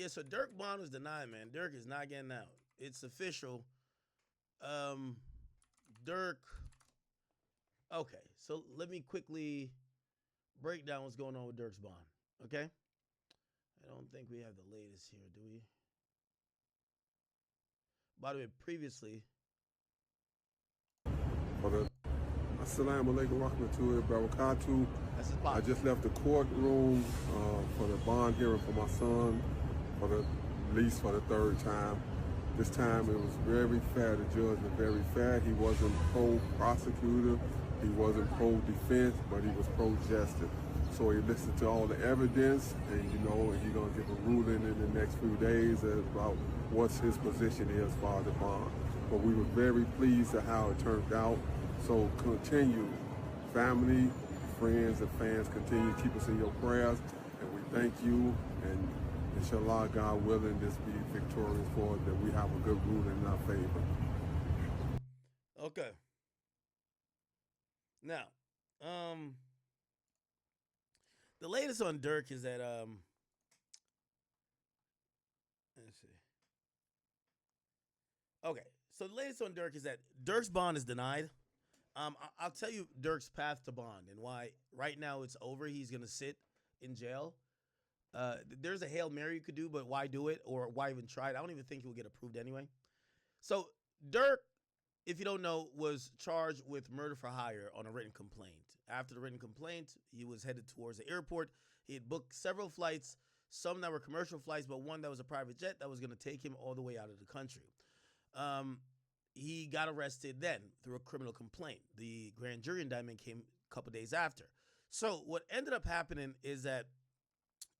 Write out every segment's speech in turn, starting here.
Yeah, so Dirk bond was denied, man. Dirk is not getting out. It's official. Um, Dirk. Okay, so let me quickly break down what's going on with Dirk's bond. Okay, I don't think we have the latest here, do we? By the way, previously, For the Assalamu alaikum rahmatullahi barakatuh. that's his I bond. just left the courtroom for the bond hearing for my son for the lease for the third time. This time it was very fair. The judge was very fair. He wasn't pro-prosecutor. He wasn't pro-defense, but he was pro-justice. So he listened to all the evidence, and he's gonna give a ruling in the next few days about what his position is for the bond. But we were very pleased at how it turned out. So continue, family, friends, and fans, continue to keep us in your prayers, and we thank you. And inshallah, God willing, this be victorious for us, that we have a good ruling in our favor. Okay. Now, the latest on Dirk is that let's see. Okay, so the latest on Dirk is that Dirk's bond is denied. I'll tell you Dirk's path to bond and why. Right now it's over. He's gonna sit in jail. There's a Hail Mary you could do, but why do it or why even try it? I don't even think he will get approved anyway. So Dirk, if you don't know, was charged with murder for hire on a written complaint. After the written complaint, he was headed towards the airport. He had booked several flights, some that were commercial flights, but one that was a private jet that was going to take him all the way out of the country. Um, he got arrested then through a criminal complaint. The grand jury indictment came a couple days after. So what ended up happening is that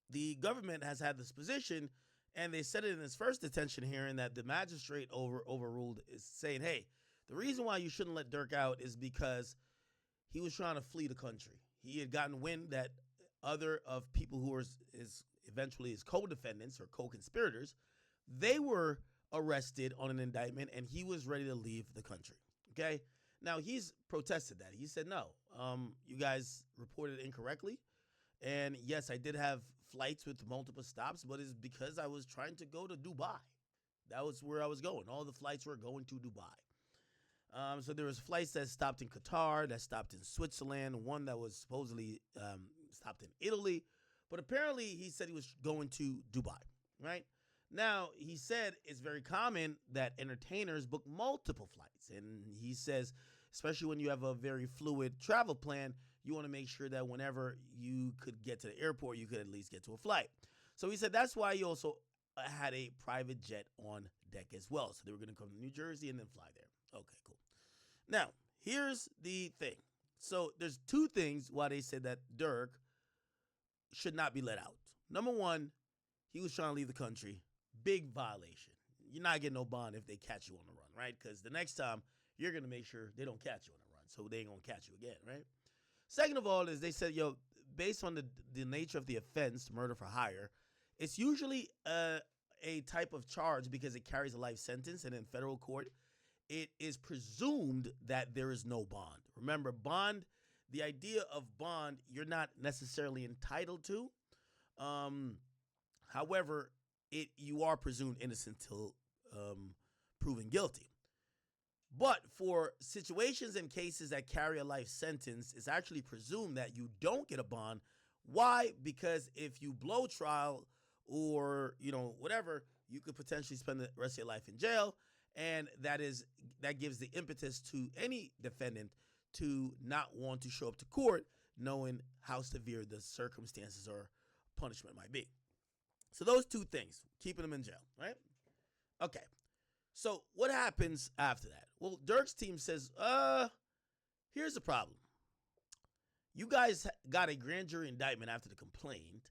the government has had this position, and they said it in his first detention hearing that the magistrate overruled is saying, hey, the reason why you shouldn't let Dirk out is because he was trying to flee the country. He had gotten wind that other of people who were eventually his co-defendants or co-conspirators, they were arrested on an indictment, and he was ready to leave the country. Okay. Now he's protested that. He said, no, you guys reported incorrectly. And yes, I did have flights with multiple stops, but it's because I was trying to go to Dubai. That was where I was going. All the flights were going to Dubai. So there was flights that stopped in Qatar, that stopped in Switzerland, one that was supposedly stopped in Italy. But apparently he said he was going to Dubai, right? Now, he said it's very common that entertainers book multiple flights. And he says, especially when you have a very fluid travel plan, you want to make sure that whenever you could get to the airport, you could at least get to a flight. So he said that's why he also had a private jet on deck as well. So they were going to come to New Jersey and then fly there. Okay, cool. Now, here's the thing. So there's two things why they said that Dirk should not be let out. Number one, he was trying to leave the country. Big violation. You're not getting no bond if they catch you on the run, right? Because the next time, you're going to make sure they don't catch you on the run. So they ain't going to catch you again, right? Second of all is they said, based on the nature of the offense, murder for hire, it's usually a type of charge because it carries a life sentence. And in federal court, it is presumed that there is no bond. Remember, bond, the idea of bond, you're not necessarily entitled to. However, you are presumed innocent till proven guilty. But for situations and cases that carry a life sentence, it's actually presumed that you don't get a bond. Why? Because if you blow trial or, whatever, you could potentially spend the rest of your life in jail. And that gives the impetus to any defendant to not want to show up to court knowing how severe the circumstances or punishment might be. So those two things, keeping them in jail, right? Okay. So what happens after that? Well, Dirk's team says, here's the problem. You guys got a grand jury indictment after the complaint,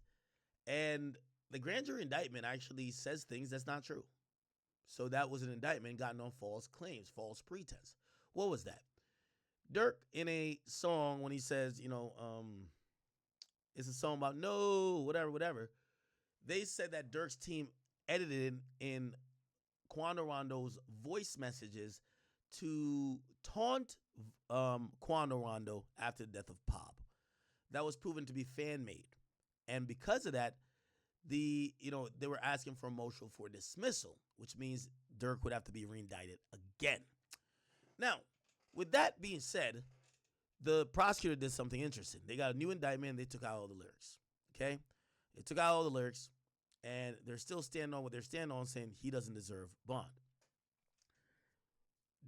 and the grand jury indictment actually says things that's not true. So that was an indictment gotten on false claims, false pretense. What was that? Dirk, in a song, when he says, it's a song about no, whatever, they said that Dirk's team edited in Quando Rondo's voice messages to taunt Quando Rondo after the death of Pop. That was proven to be fan-made. And because of that, they were asking for a motion for dismissal, which means Dirk would have to be reindicted again. Now, with that being said, the prosecutor did something interesting. They got a new indictment and they took out all the lyrics. Okay? They took out all the lyrics and they're still standing on what they're standing on, saying he doesn't deserve bond.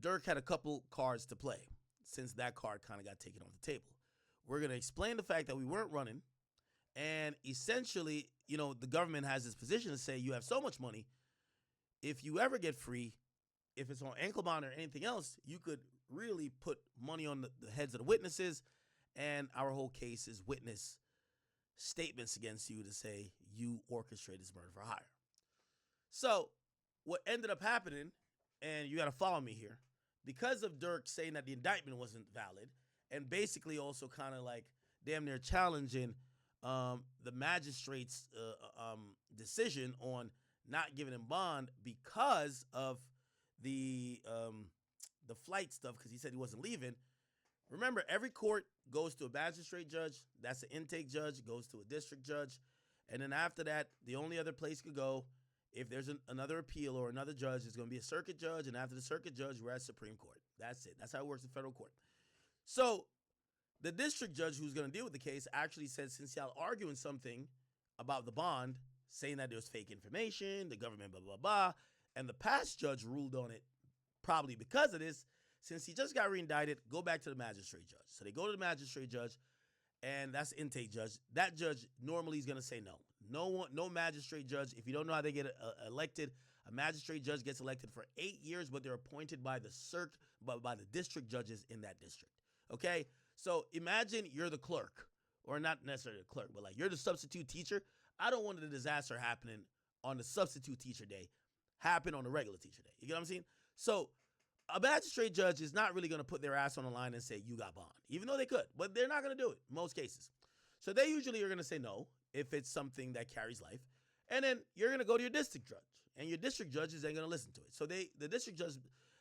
Dirk had a couple cards to play since that card kind of got taken off the table. We're going to explain the fact that we weren't running, and essentially, the government has this position to say you have so much money, if you ever get free, if it's on ankle bond or anything else, you could really put money on the heads of the witnesses, and our whole case is witness statements against you to say you orchestrated this murder for hire. So what ended up happening, and you got to follow me here, because of Dirk saying that the indictment wasn't valid, and basically also kind of like damn near challenging the magistrate's decision on not giving him bond because of the flight stuff, because he said he wasn't leaving. Remember, every court goes to a magistrate judge. That's an intake judge. Goes to a district judge. And then after that, the only other place could go, if there's another appeal or another judge, is going to be a circuit judge. And after the circuit judge, we're at Supreme Court. That's it. That's how it works in federal court. So the district judge who's going to deal with the case actually said, since y'all arguing something about the bond, saying that there was fake information, the government, blah, blah, blah, and the past judge ruled on it probably because of this, since he just got reindicted, go back to the magistrate judge. So they go to the magistrate judge, and that's the intake judge. That judge normally is going to say no. No magistrate judge. If you don't know how they get elected, a magistrate judge gets elected for 8 years, but they're appointed by the by the district judges in that district. Okay? So imagine you're the clerk, or not necessarily the clerk, but like you're the substitute teacher. I don't want the disaster happening on the substitute teacher day happen on the regular teacher day. You get what I'm saying? So a magistrate judge is not really going to put their ass on the line and say, you got bond, even though they could, but they're not going to do it in most cases. So they usually are going to say no if it's something that carries life. And then you're going to go to your district judge, and your district judge is then going to listen to it. So the district judge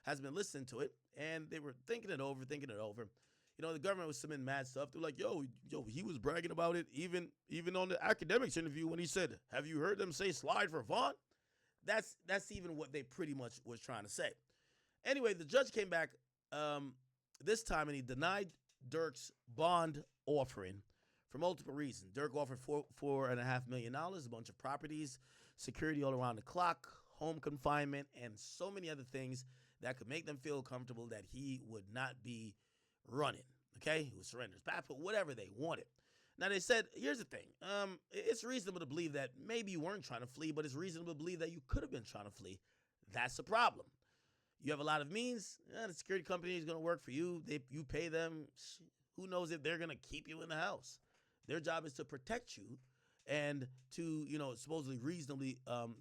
has been listening to it, and they were thinking it over. The government was submitting mad stuff. They're like, yo, he was bragging about it even on the Akademiks interview when he said, have you heard them say slide for Vaughn? That's even what they pretty much was trying to say. Anyway, the judge came back this time, and he denied Dirk's bond offering for multiple reasons. Dirk offered $4.5 million, a bunch of properties, security all around the clock, home confinement, and so many other things that could make them feel comfortable that he would not be running. Okay? He would surrender his passport, whatever they wanted. Now, they said, here's the thing. It's reasonable to believe that maybe you weren't trying to flee, but it's reasonable to believe that you could have been trying to flee. That's the problem. You have a lot of means. The security company is going to work for you. You pay them. Who knows if they're going to keep you in the house? Their job is to protect you and to, supposedly reasonably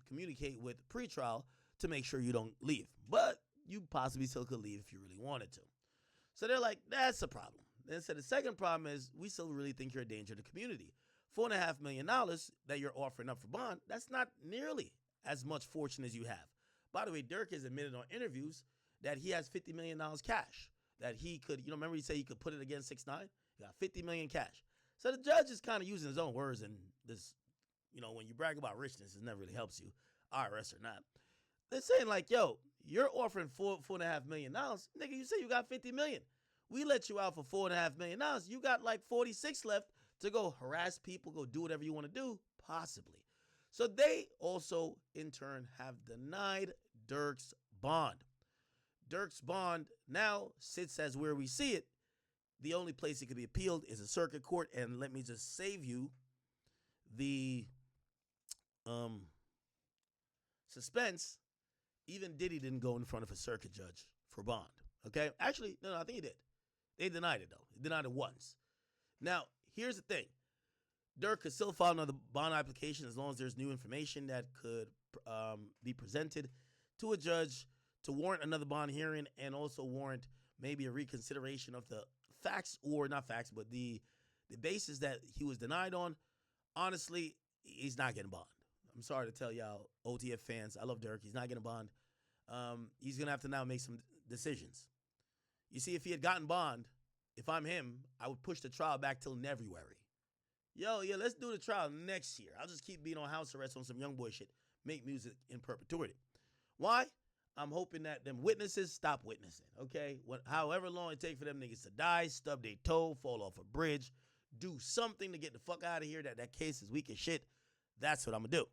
communicate with pretrial to make sure you don't leave. But you possibly still could leave if you really wanted to. So they're like, that's a problem. Then said the second problem is we still really think you're a danger to the community. $4.5 million that you're offering up for bond, that's not nearly as much fortune as you have. By the way, Dirk has admitted on interviews that he has $50 million cash that he could, remember he said he could put it against 6ix9ine? He got $50 million cash. So the judge is kind of using his own words, and this, when you brag about richness, it never really helps you, IRS or not. They're saying like, yo, you're offering $4.5 million. Nigga, you say you got $50 million. We let you out for $4.5 million. You got like 46 left to go harass people, go do whatever you want to do, possibly. So they also, in turn, have denied Dirk's bond. Dirk's bond now sits as where we see it. The only place it could be appealed is a circuit court. And let me just save you the suspense. Even Diddy didn't go in front of a circuit judge for bond. Okay? Actually, no, I think he did. They denied it, though. He denied it once. Now, here's the thing. Dirk could still file another bond application as long as there's new information that could be presented to a judge to warrant another bond hearing and also warrant maybe a reconsideration of the facts, or not facts, but the basis that he was denied on. Honestly, he's not getting bond. I'm sorry to tell y'all, OTF fans, I love Dirk. He's not getting bond. He's going to have to now make some decisions. You see, if he had gotten bond, if I'm him, I would push the trial back till February. yo, yeah, let's do the trial next year. I'll just keep being on house arrest on some young boy shit. Make music in perpetuity. Why? I'm hoping that them witnesses stop witnessing, okay? However long it takes for them niggas to die, stub their toe, fall off a bridge, do something to get the fuck out of here, that case is weak as shit. That's what I'm gonna do.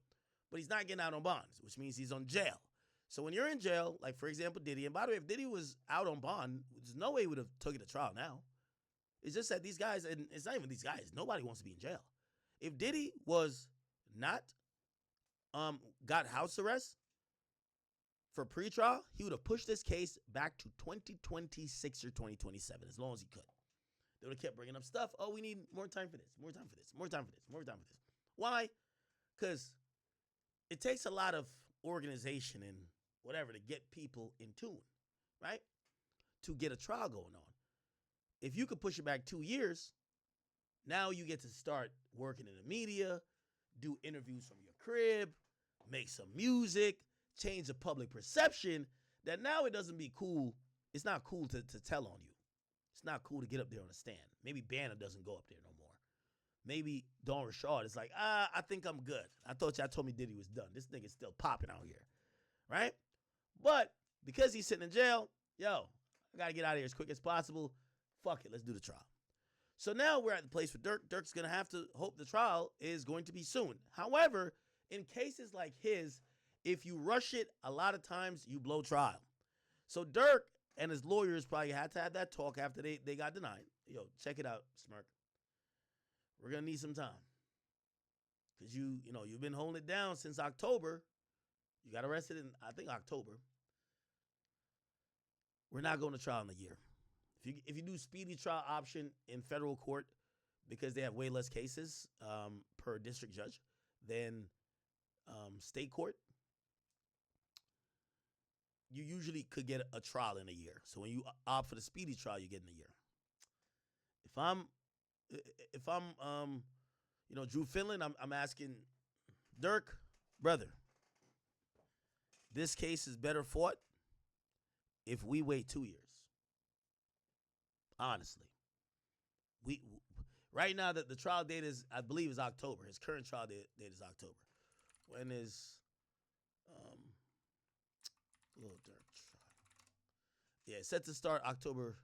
But he's not getting out on bonds, which means he's on jail. So when you're in jail, like for example, Diddy, and by the way, if Diddy was out on bond, there's no way he would have took it to trial now. It's just that these guys, and it's not even these guys, nobody wants to be in jail. If Diddy was not got house arrest for pretrial, he would have pushed this case back to 2026 or 2027, as long as he could. They would have kept bringing up stuff. Oh, we need more time for this, more time for this, more time for this, more time for this. Why? Because it takes a lot of organization and whatever to get people in tune, right? To get a trial going on. If you could push it back 2 years, now you get to start working in the media, do interviews from your crib, make some music, change the public perception that now it doesn't be cool. It's not cool to tell on you. It's not cool to get up there on a stand. Maybe Banner doesn't go up there no more. Maybe Don Rashad is like, I think I'm good. I thought y'all told me Diddy was done. This nigga's still popping out here, right? But because he's sitting in jail, yo, I got to get out of here as quick as possible. Fuck it, let's do the trial. So now we're at the place with Dirk. Dirk's going to have to hope the trial is going to be soon. However, in cases like his, if you rush it, a lot of times you blow trial. So Dirk and his lawyers probably had to have that talk after they got denied. Yo, check it out, Smirk. We're going to need some time. Because you've been holding it down since October. You got arrested in, I think, October. We're not going to trial in a year. If you do speedy trial option in federal court, because they have way less cases per district judge than state court, you usually could get a trial in a year. So when you opt for the speedy trial, you get in a year. If I'm Drew Finland, I'm asking Dirk, brother, this case is better fought if we wait 2 years. Honestly, we right now that the trial date is, I believe, is October. His current trial date is October. When is Lil Durk trial? Yeah, it's set to start October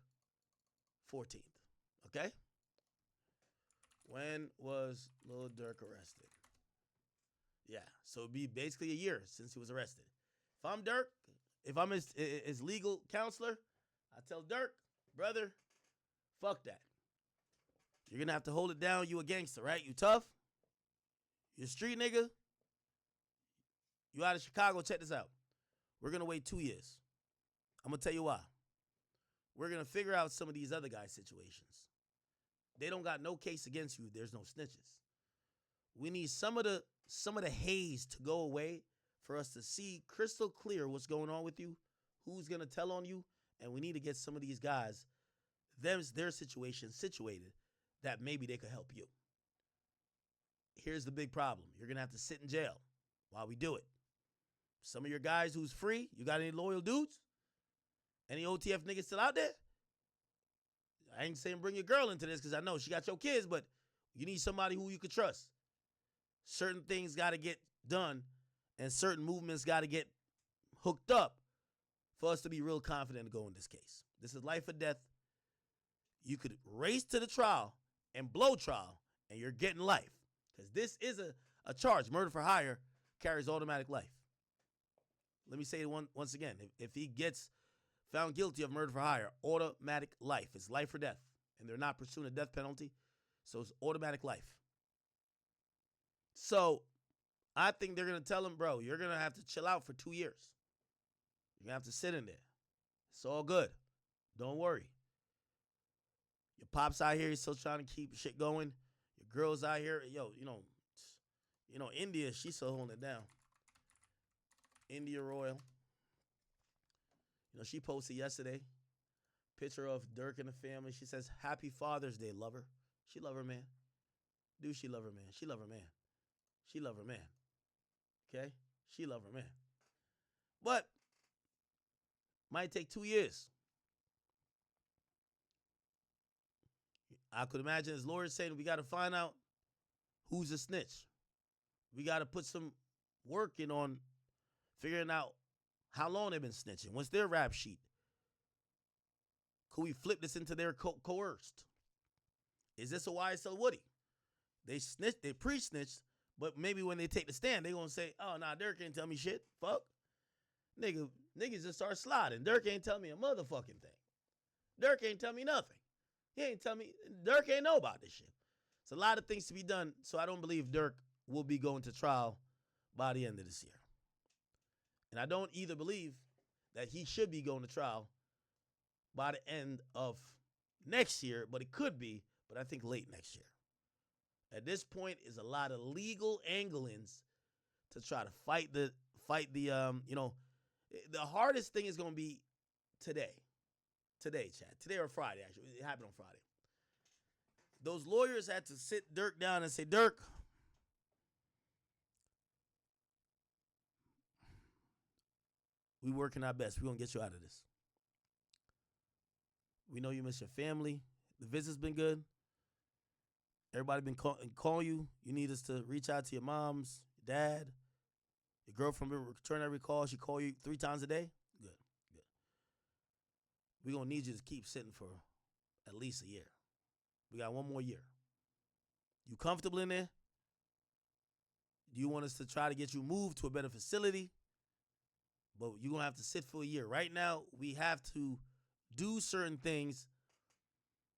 14th. Okay. When was Lil Durk arrested? Yeah, so it'd be basically a year since he was arrested. If I'm Dirk, if I'm his legal counselor, I tell Dirk, brother, fuck that. You're going to have to hold it down. You a gangster, right? You tough? You a street nigga? You out of Chicago? Check this out. We're going to wait 2 years. I'm going to tell you why. We're going to figure out some of these other guys' situations. They don't got no case against you. There's no snitches. We need some of the haze to go away for us to see crystal clear what's going on with you, who's going to tell on you, and we need to get some of these guys, their situation situated that maybe they could help you. Here's the big problem. You're going to have to sit in jail while we do it. Some of your guys who's free, you got any loyal dudes? Any OTF niggas still out there? I ain't saying bring your girl into this because I know she got your kids, but you need somebody who you could trust. Certain things got to get done and certain movements got to get hooked up for us to be real confident to go in this case. This is life or death. You could race to the trial and blow trial and you're getting life because this is a charge. Murder for hire carries automatic life. Let me say it once again. If he gets found guilty of murder for hire, automatic life. It's life or death. And they're not pursuing a death penalty, so it's automatic life. So I think they're going to tell him, bro, you're going to have to chill out for 2 years. You're going to have to sit in there. It's all good. Don't worry. Your pop's out here. He's still trying to keep shit going. Your girl's out here. Yo, India, she's still holding it down. India Royal. She posted yesterday picture of Dirk and the family. She says, "Happy Father's Day, lover." She love her man. Do she love her man? She love her man. She love her man. Okay? She love her man. But might take 2 years. I could imagine his lawyers saying we got to find out who's a snitch. We got to put some work in on figuring out how long they've been snitching. What's their rap sheet? Could we flip this into their coerced? Is this a YSL Woody? They snitched, they pre-snitched, but maybe when they take the stand, they gonna say, "Oh, nah, Dirk ain't tell me shit. Fuck, niggas just start sliding. Dirk ain't tell me a motherfucking thing. Dirk ain't tell me nothing. He ain't tell me. Dirk ain't know about this shit." It's a lot of things to be done, so I don't believe Dirk will be going to trial by the end of this year. And I don't either believe that he should be going to trial by the end of next year, but it could be, but I think late next year. At this point is a lot of legal anglings to try to fight the the hardest thing is going to be today, Chad. Today or Friday, actually. It happened on Friday. Those lawyers had to sit Dirk down and say, "Dirk, we working our best. We're going to get you out of this. We know you miss your family. The visit's been good. Everybody been calling you. You need us to reach out to your moms, your dad, your girlfriend. Return every call. She call you 3 times a day. Good. We're going to need you to keep sitting for at least a year. We got 1 more year. You comfortable in there? Do you want us to try to get you moved to a better facility? But you're going to have to sit for a year. Right now, we have to do certain things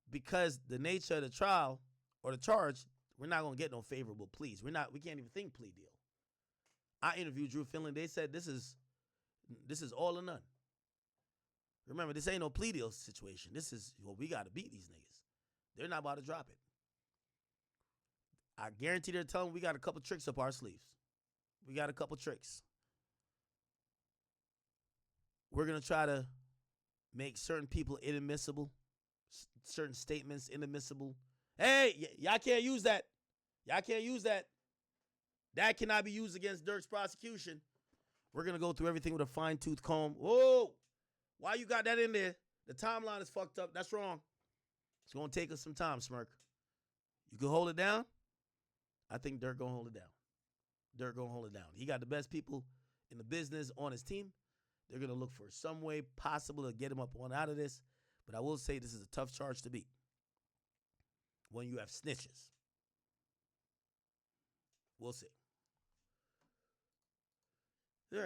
because the nature of the trial or the charge, we're not going to get no favorable pleas. We can't even think plea deal. I interviewed Drew Finland. They said this is all or none. Remember, this ain't no plea deal situation. This is, well, we got to beat these niggas. They're not about to drop it. I guarantee they're telling we got a couple tricks up our sleeves. We got a couple tricks. We're going to try to make certain people inadmissible, certain statements inadmissible. Hey, y'all can't use that. Y'all can't use that. That cannot be used against Dirk's prosecution. We're going to go through everything with a fine-tooth comb. Whoa. Why you got that in there? The timeline is fucked up. That's wrong. It's going to take us some time, Smirk. You can hold it down? I think Dirk going to hold it down. Dirk going to hold it down. He got the best people in the business on his team. They're going to look for some way possible to get him up on out of this. But I will say this is a tough charge to beat when you have snitches. We'll see.